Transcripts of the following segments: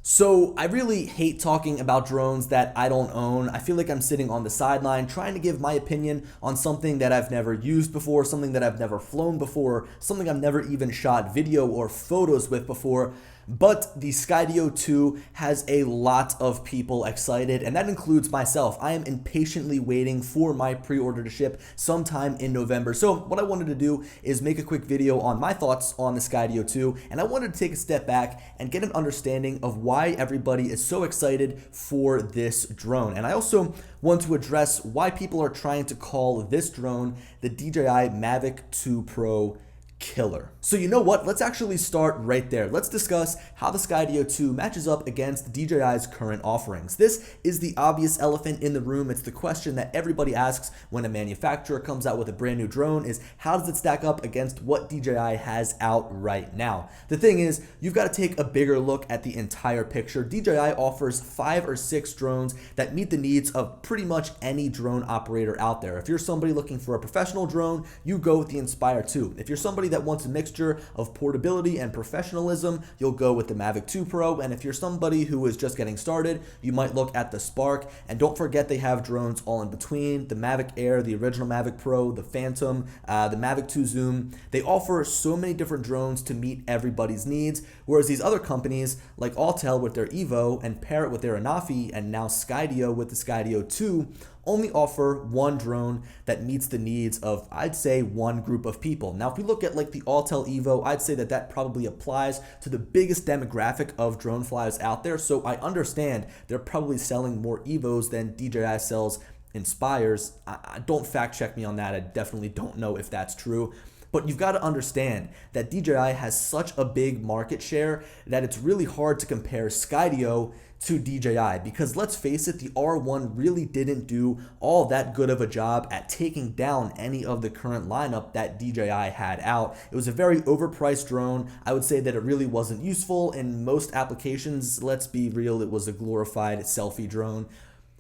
So I really hate talking about drones that I don't own. I feel like I'm sitting on the sideline trying to give my opinion on something that I've never used before, something that I've never flown before, something I've never even shot video or photos with before. But the Skydio 2 has a lot of people excited, and that includes myself. I am impatiently waiting for my pre-order to ship sometime in November. So what I wanted to do is make a quick video on my thoughts on the Skydio 2, and I wanted to take a step back and get an understanding of why everybody is so excited for this drone. And I also want to address why people are trying to call this drone the DJI Mavic 2 Pro killer. So you know what? Let's actually start right there. Let's discuss how the Skydio 2 matches up against DJI's current offerings. This is the obvious elephant in the room. It's the question that everybody asks when a manufacturer comes out with a brand new drone is how does it stack up against what DJI has out right now? The thing is, you've got to take a bigger look at the entire picture. DJI offers 5 or 6 drones that meet the needs of pretty much any drone operator out there. If you're somebody looking for a professional drone, you go with the Inspire 2. If you're somebody that wants a mixture of portability and professionalism, you'll go with the Mavic 2 Pro. And if you're somebody who is just getting started, you might look at the Spark. And don't forget they have drones all in between: the Mavic Air, the original Mavic Pro, the Phantom, the Mavic 2 Zoom. They offer so many different drones to meet everybody's needs, whereas these other companies like Autel with their Evo and Parrot with their Anafi and now Skydio with the Skydio 2 only offer one drone that meets the needs of, I'd say, one group of people. Now, if we look at like the Autel Evo, I'd say that probably applies to the biggest demographic of drone flyers out there. So I understand they're probably selling more Evos than DJI sells Inspires. Don't fact check me on that. I definitely don't know if that's true. But you've got to understand that DJI has such a big market share that it's really hard to compare Skydio to DJI, because let's face it, the R1 really didn't do all that good of a job at taking down any of the current lineup that DJI had out. It was a very overpriced drone. I would say that it really wasn't useful in most applications. Let's be real, it was a glorified selfie drone.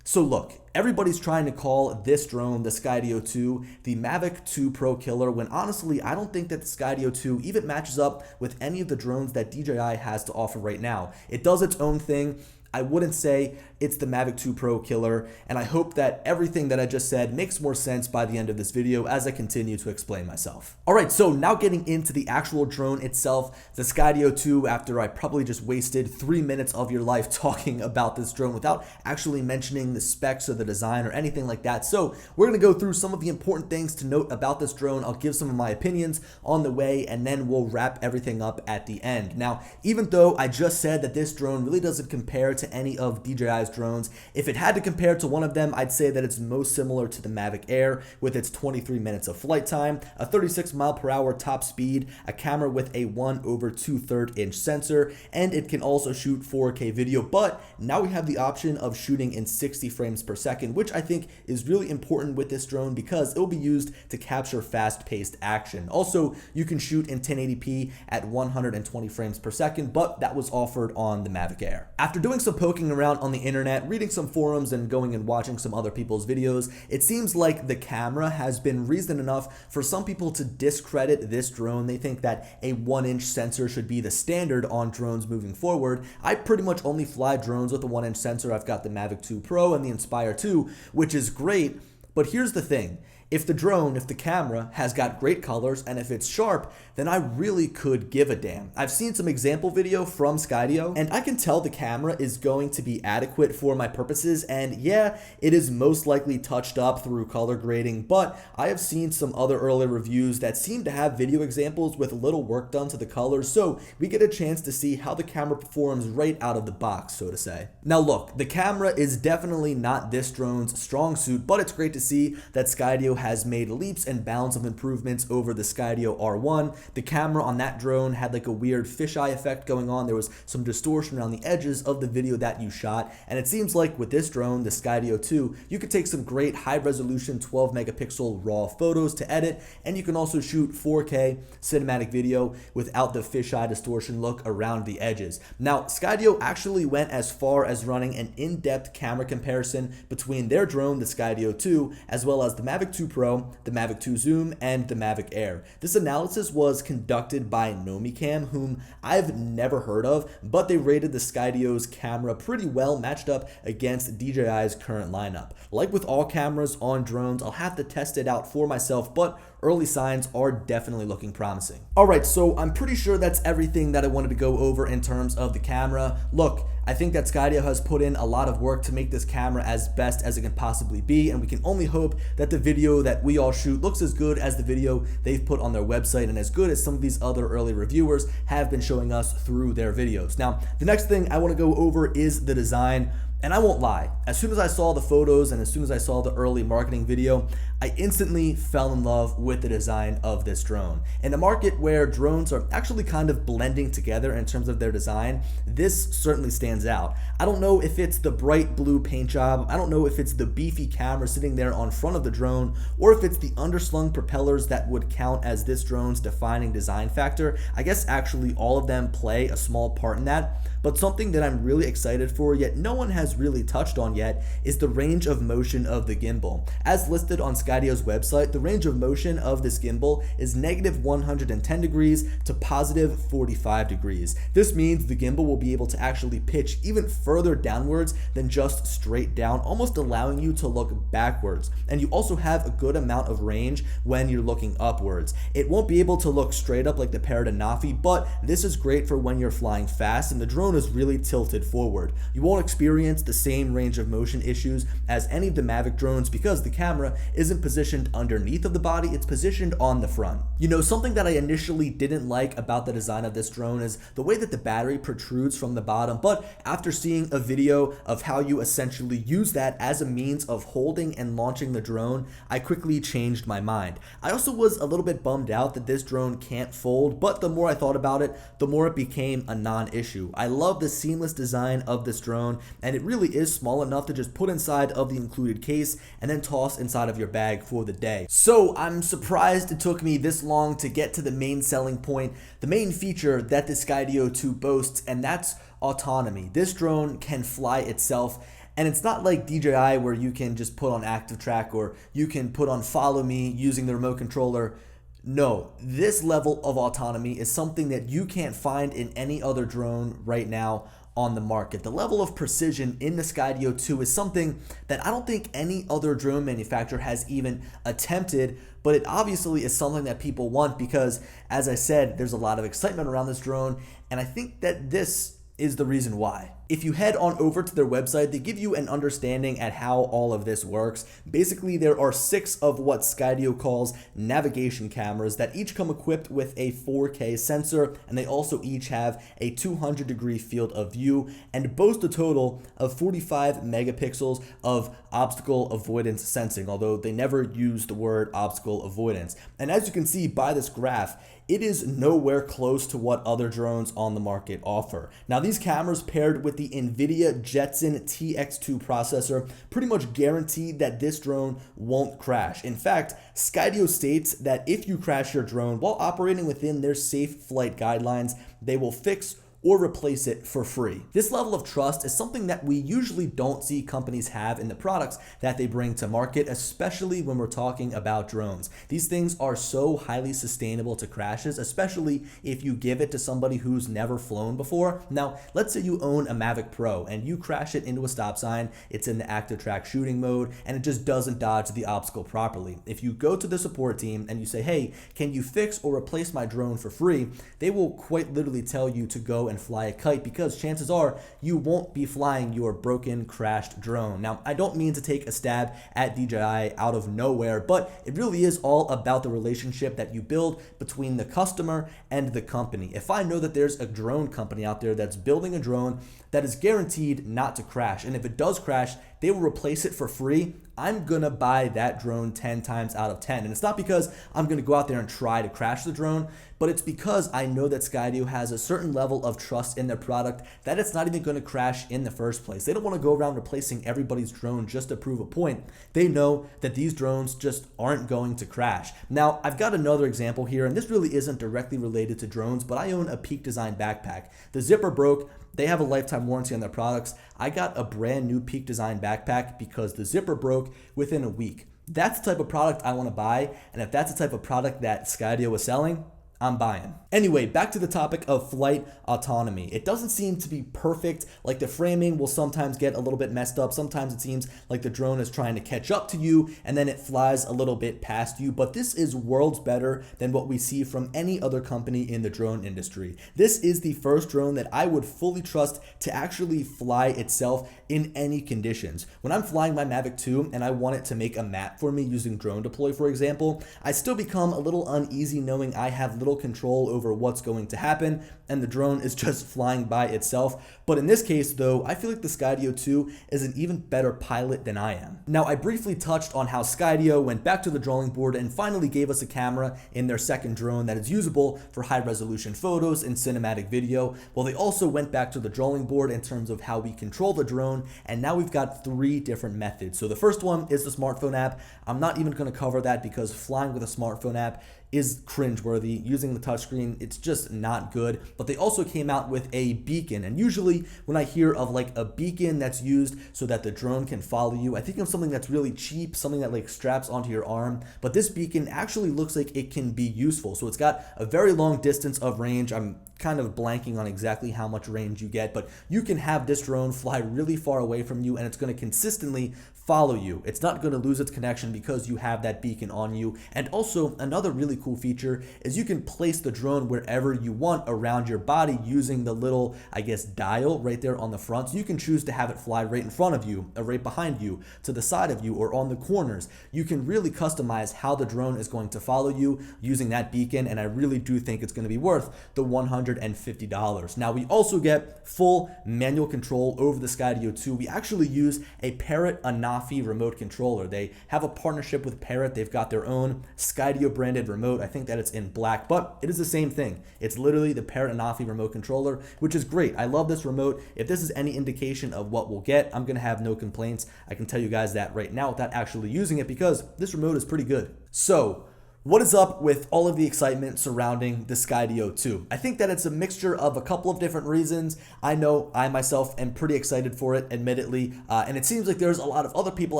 So look, everybody's trying to call this drone, the Skydio 2, the Mavic 2 Pro killer, when honestly, I don't think that the Skydio 2 even matches up with any of the drones that DJI has to offer right now. It does its own thing. I wouldn't say it's the Mavic 2 Pro killer, and I hope that everything that I just said makes more sense by the end of this video as I continue to explain myself. Alright, so now getting into the actual drone itself, the Skydio 2, after I probably just wasted 3 minutes of your life talking about this drone without actually mentioning the specs or the design or anything like that. So we're going to go through some of the important things to note about this drone. I'll give some of my opinions on the way, and then we'll wrap everything up at the end. Now, even though I just said that this drone really doesn't compare to any of DJI's drones, if it had to compare to one of them, I'd say that it's most similar to the Mavic Air with its 23 minutes of flight time, a 36 mile/hour top speed, a camera with a 1/2/3 inch sensor, and it can also shoot 4K video. But now we have the option of shooting in 60 frames per second, which I think is really important with this drone because it will be used to capture fast-paced action. Also, you can shoot in 1080p at 120 frames per second, but that was offered on the Mavic Air. After doing some poking around on the internet, reading some forums, and going and watching some other people's videos, it seems like the camera has been reason enough for some people to discredit this drone. They think that a 1-inch sensor should be the standard on drones moving forward. I pretty much only fly drones with a 1-inch sensor. I've got the Mavic 2 Pro and the Inspire 2, which is great, but here's the thing. If the camera has got great colors and if it's sharp, then I really could give a damn. I've seen some example video from Skydio, and I can tell the camera is going to be adequate for my purposes, and yeah, it is most likely touched up through color grading, but I have seen some other early reviews that seem to have video examples with little work done to the colors, so we get a chance to see how the camera performs right out of the box, so to say. Now look, the camera is definitely not this drone's strong suit, but it's great to see that Skydio has made leaps and bounds of improvements over the Skydio R1. The camera on that drone had like a weird fisheye effect going on. There was some distortion around the edges of the video that you shot, and it seems like with this drone, the Skydio 2, you could take some great high-resolution 12 megapixel raw photos to edit, and you can also shoot 4K cinematic video without the fisheye distortion look around the edges. Now, Skydio actually went as far as running an in-depth camera comparison between their drone, the Skydio 2, as well as the Mavic 2 2 Pro, the Mavic 2 Zoom, and the Mavic Air. This analysis was conducted by Nomicam, whom I've never heard of, but they rated the Skydio's camera pretty well matched up against DJI's current lineup. Like with all cameras on drones, I'll have to test it out for myself, but early signs are definitely looking promising. Alright, so I'm pretty sure that's everything that I wanted to go over in terms of the camera. Look, I think that Skydio has put in a lot of work to make this camera as best as it can possibly be, and we can only hope that the video that we all shoot looks as good as the video they've put on their website and as good as some of these other early reviewers have been showing us through their videos. Now, the next thing I want to go over is the design. And I won't lie, as soon as I saw the photos and as soon as I saw the early marketing video, I instantly fell in love with the design of this drone. In a market where drones are actually kind of blending together in terms of their design, this certainly stands out. I don't know if it's the bright blue paint job, I don't know if it's the beefy camera sitting there on front of the drone, or if it's the underslung propellers that would count as this drone's defining design factor. I guess actually all of them play a small part in that. But something that I'm really excited for, yet no one has really touched on yet, is the range of motion of the gimbal. As listed on Skydio's website, the range of motion of this gimbal is negative 110 degrees to positive 45 degrees. This means the gimbal will be able to actually pitch even further downwards than just straight down, almost allowing you to look backwards. And you also have a good amount of range when you're looking upwards. It won't be able to look straight up like the Paradanafi, but this is great for when you're flying fast and the drone is really tilted forward. You won't experience the same range of motion issues as any of the Mavic drones because the camera isn't positioned underneath of the body, it's positioned on the front. You know, something that I initially didn't like about the design of this drone is the way that the battery protrudes from the bottom, but after seeing a video of how you essentially use that as a means of holding and launching the drone, I quickly changed my mind. I also was a little bit bummed out that this drone can't fold, but the more I thought about it, the more it became a non-issue. I love the seamless design of this drone, and it really is small enough to just put inside of the included case and then toss inside of your bag for the day. So I'm surprised it took me this long to get to the main selling point, the main feature that the Skydio 2 boasts, and that's autonomy. This drone can fly itself. And it's not like DJI where you can just put on active track or you can put on follow me using the remote controller. No, this level of autonomy is something that you can't find in any other drone right now on the market. The level of precision in the Skydio 2 is something that I don't think any other drone manufacturer has even attempted, but it obviously is something that people want because, as I said, there's a lot of excitement around this drone, and I think that this is the reason why. If you head on over to their website, they give you an understanding at how all of this works. Basically, there are 6 of what Skydio calls navigation cameras that each come equipped with a 4K sensor, and they also each have a 200-degree field of view and boast a total of 45 megapixels of obstacle avoidance sensing, although they never use the word obstacle avoidance. And as you can see by this graph, it is nowhere close to what other drones on the market offer. Now, these cameras paired with the NVIDIA Jetson TX2 processor pretty much guarantee that this drone won't crash. In fact, Skydio states that if you crash your drone while operating within their safe flight guidelines, they will fix or replace it for free. This level of trust is something that we usually don't see companies have in the products that they bring to market, especially when we're talking about drones. These things are so highly sustainable to crashes, especially if you give it to somebody who's never flown before. Now, let's say you own a Mavic Pro and you crash it into a stop sign, it's in the active track shooting mode, and it just doesn't dodge the obstacle properly. If you go to the support team and you say, hey, can you fix or replace my drone for free? They will quite literally tell you to go and fly a kite because chances are you won't be flying your broken, crashed drone. Now, I don't mean to take a stab at DJI out of nowhere, but it really is all about the relationship that you build between the customer and the company. If I know that there's a drone company out there that's building a drone that is guaranteed not to crash, and if it does crash, they will replace it for free, I'm gonna buy that drone 10 times out of 10. And it's not because I'm gonna go out there and try to crash the drone, but it's because I know that Skydio has a certain level of trust in their product that it's not even gonna crash in the first place. They don't wanna go around replacing everybody's drone just to prove a point. They know that these drones just aren't going to crash. Now, I've got another example here, and this really isn't directly related to drones, but I own a Peak Design backpack. The zipper broke. They have a lifetime warranty on their products. I got a brand new Peak Design backpack because the zipper broke within a week. That's the type of product I want to buy, and if that's the type of product that Skydio was selling, I'm buying. Anyway, back to the topic of flight autonomy. It doesn't seem to be perfect. Like, the framing will sometimes get a little bit messed up. Sometimes it seems like the drone is trying to catch up to you and then it flies a little bit past you. But this is worlds better than what we see from any other company in the drone industry. This is the first drone that I would fully trust to actually fly itself in any conditions. When I'm flying my Mavic 2 and I want it to make a map for me using Drone Deploy, for example, I still become a little uneasy knowing I have little control over what's going to happen and the drone is just flying by itself. But in this case though, I feel like the Skydio 2 is an even better pilot than I am. Now, I briefly touched on how Skydio went back to the drawing board and finally gave us a camera in their second drone that is usable for high resolution photos and cinematic video. Well, they also went back to the drawing board in terms of how we control the drone, and now we've got 3 different methods. So the first one is the smartphone app. I'm not even going to cover that because flying with a smartphone app is cringeworthy. Using the touchscreen, it's just not good. But they also came out with a beacon, and usually when I hear of like a beacon that's used so that the drone can follow you, I think of something that's really cheap, something that like straps onto your arm. But this beacon actually looks like it can be useful. So it's got a very long distance of range. I'm kind of blanking on exactly how much range you get, but you can have this drone fly really far away from you and it's going to consistently follow you. It's not going to lose its connection because you have that beacon on you. And also, another really cool feature is you can place the drone wherever you want around your body using the little, I guess, dial right there on the front. So you can choose to have it fly right in front of you, or right behind you, to the side of you, or on the corners. You can really customize how the drone is going to follow you using that beacon, and I really do think it's going to be worth the $150. Now, we also get full manual control over the Skydio 2. We actually use a Parrot Autonomy remote controller. They have a partnership with Parrot. They've got their own Skydio branded remote. I think that it's in black, but it is the same thing. It's literally the Parrot Autonomy remote controller, which is great. I love this remote. If this is any indication of what we'll get, I'm going to have no complaints. I can tell you guys that right now without actually using it because this remote is pretty good. So, what is up with all of the excitement surrounding the Skydio 2? I think that it's a mixture of a couple of different reasons. I know I myself am pretty excited for it, admittedly, and it seems like there's a lot of other people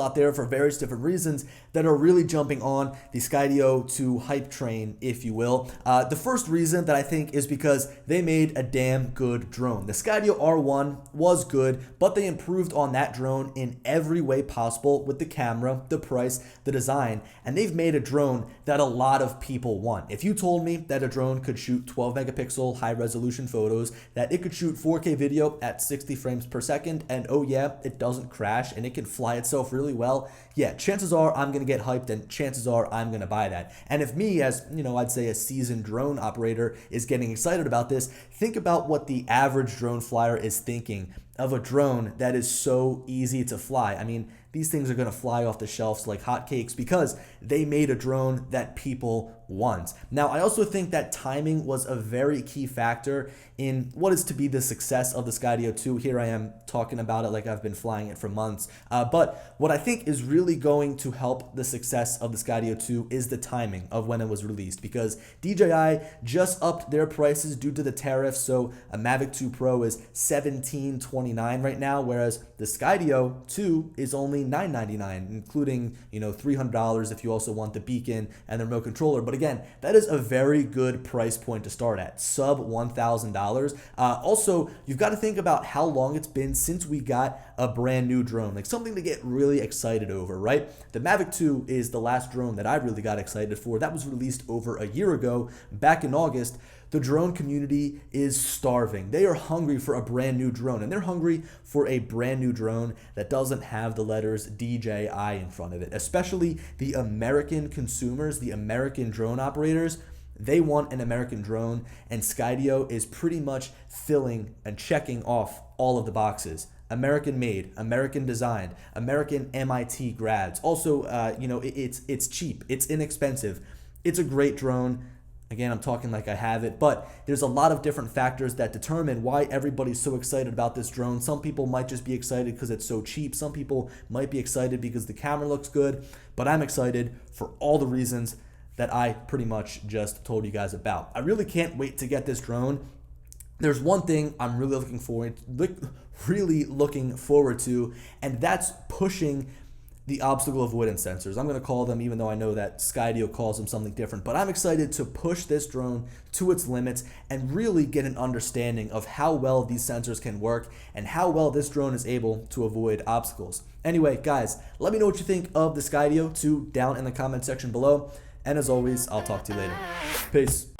out there for various different reasons that are really jumping on the Skydio 2 hype train, if you will. The first reason that I think is because they made a damn good drone. The Skydio R1 was good, but they improved on that drone in every way possible with the camera, the price, the design, and they've made a drone that a lot of people want. If you told me that a drone could shoot 12 megapixel high resolution photos, that it could shoot 4K video at 60 frames per second, and oh yeah, it doesn't crash and it can fly itself really well, yeah, chances are I'm gonna get hyped and chances are I'm gonna buy that. And if me, as you know, I'd say a seasoned drone operator, is getting excited about this, think about what the average drone flyer is thinking of a drone that is so easy to fly. I mean, these things are going to fly off the shelves like hotcakes because they made a drone that people want. Now, I also think that timing was a very key factor in what is to be the success of the Skydio 2. Here I am talking about it like I've been flying it for months. But what I think is really going to help the success of the Skydio 2 is the timing of when it was released, because DJI just upped their prices due to the tariffs. So a Mavic 2 Pro is $1,729 right now, whereas the Skydio 2 is only $999, including, you know, $300 if you also want the beacon and the remote controller. But again, that is a very good price point to start at, sub $1,000. Also, you've got to think about how long it's been since we got a brand new drone, like something to get really excited over, right? The Mavic 2 is the last drone that I really got excited for. That was released over a year ago, back in August. The drone community is starving. They are hungry for a brand new drone, and they're hungry for a brand new drone that doesn't have the letters DJI in front of it. Especially the American consumers, the American drone operators, they want an American drone, and Skydio is pretty much filling and checking off all of the boxes. American made, American designed, American MIT grads. Also, it's cheap, it's inexpensive, it's a great drone. Again, I'm talking like I have it, but there's a lot of different factors that determine why everybody's so excited about this drone. Some people might just be excited because it's so cheap. Some people might be excited because the camera looks good, but I'm excited for all the reasons that I pretty much just told you guys about. I really can't wait to get this drone. There's one thing I'm really looking forward to, and that's pushing the obstacle avoidance sensors. I'm going to call them, even though I know that Skydio calls them something different, but I'm excited to push this drone to its limits and really get an understanding of how well these sensors can work and how well this drone is able to avoid obstacles. Anyway, guys, let me know what you think of the Skydio 2 down in the comment section below. And as always, I'll talk to you later. Peace.